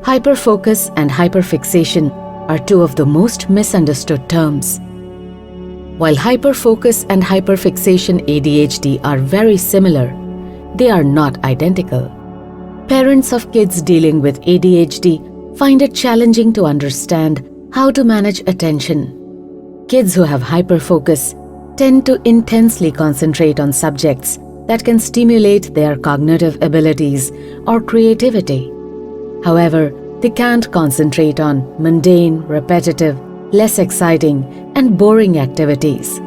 Hyperfocus and hyperfixation are two of the most misunderstood terms. While hyperfocus and hyperfixation ADHD are very similar, they are not identical. Parents of kids dealing with ADHD find it challenging to understand how to manage attention. Kids who have hyperfocus tend to intensely concentrate on subjects that can stimulate their cognitive abilities or creativity. However, they can't concentrate on mundane, repetitive, less exciting, and boring activities.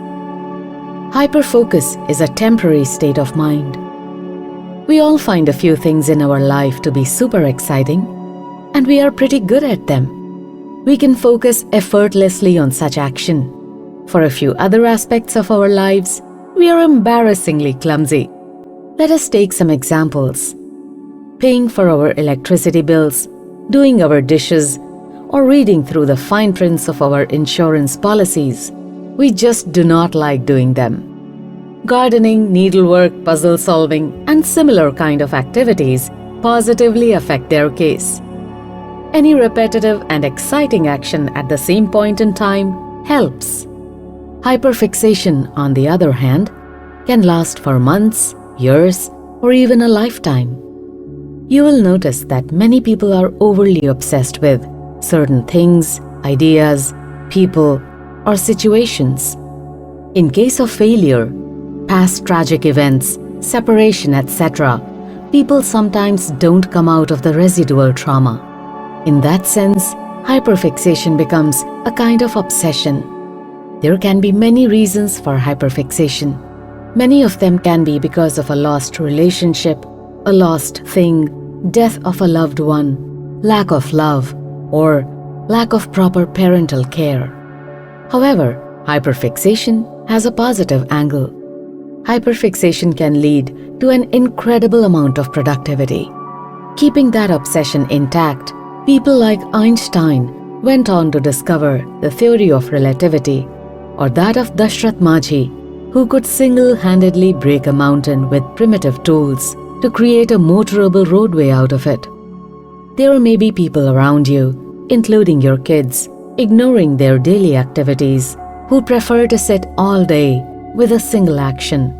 Hyperfocus is a temporary state of mind. We all find a few things in our life to be super exciting, and we are pretty good at them. We can focus effortlessly on such action. For a few other aspects of our lives, we are embarrassingly clumsy. Let us take some examples. Paying for our electricity bills, doing our dishes, or reading through the fine prints of our insurance policies. We just do not like doing them. Gardening, needlework, puzzle solving, and similar kind of activities positively affect their case. Any repetitive and exciting action at the same point in time helps. Hyperfixation, on the other hand, can last for months, years, or even a lifetime. You will notice that many people are overly obsessed with certain things, ideas, people, or situations. In case of failure, past tragic events, separation, etc., people sometimes don't come out of the residual trauma. In that sense, hyperfixation becomes a kind of obsession. There can be many reasons for hyperfixation. Many of them can be because of a lost relationship, a lost thing, death of a loved one, lack of love, or lack of proper parental care. However, hyperfixation has a positive angle. Hyperfixation can lead to an incredible amount of productivity. Keeping that obsession intact, people like Einstein went on to discover the theory of relativity, or that of Dashrath Majhi, who could single-handedly break a mountain with primitive tools to create a motorable roadway out of it. There may be people around you, including your kids, ignoring their daily activities, who prefer to sit all day with a single action.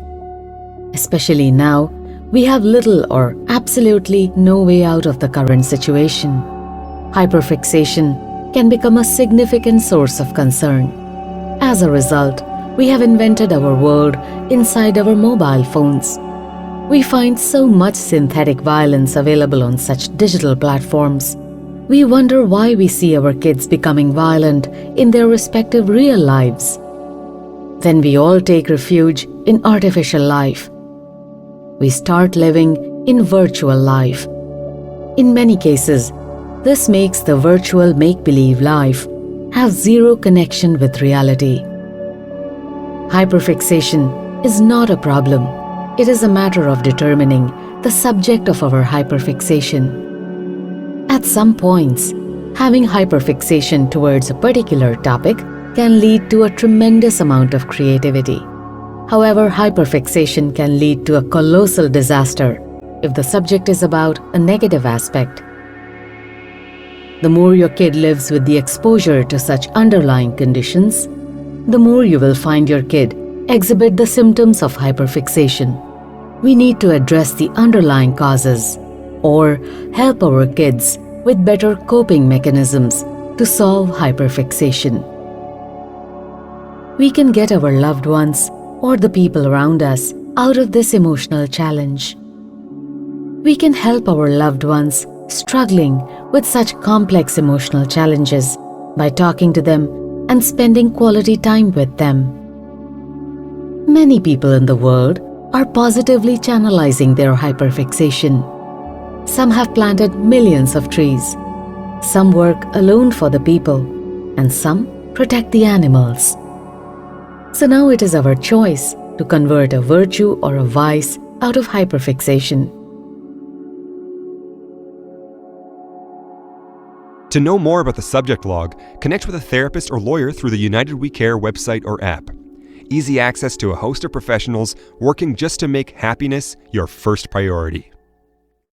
Especially now, we have little or absolutely no way out of the current situation. Hyperfixation can become a significant source of concern. As a result, we have invented our world inside our mobile phones. We find so much synthetic violence available on such digital platforms. We wonder why we see our kids becoming violent in their respective real lives. Then we all take refuge in artificial life. We start living in virtual life. In many cases, this makes the virtual make-believe life have zero connection with reality. Hyperfixation is not a problem. It is a matter of determining the subject of our hyperfixation. At some points, having hyperfixation towards a particular topic can lead to a tremendous amount of creativity. However, hyperfixation can lead to a colossal disaster if the subject is about a negative aspect. The more your kid lives with the exposure to such underlying conditions, the more you will find your kid exhibit the symptoms of hyperfixation. We need to address the underlying causes or help our kids with better coping mechanisms to solve hyperfixation. We can get our loved ones or the people around us out of this emotional challenge. We can help our loved ones struggling with such complex emotional challenges by talking to them and spending quality time with them. Many people in the world are positively channelizing their hyperfixation. Some have planted millions of trees. Some work alone for the people, and some protect the animals. So now it is our choice to convert a virtue or a vice out of hyperfixation. To know more about the subject log, connect with a therapist or lawyer through the United We Care website or app. Easy access to a host of professionals working just to make happiness your first priority.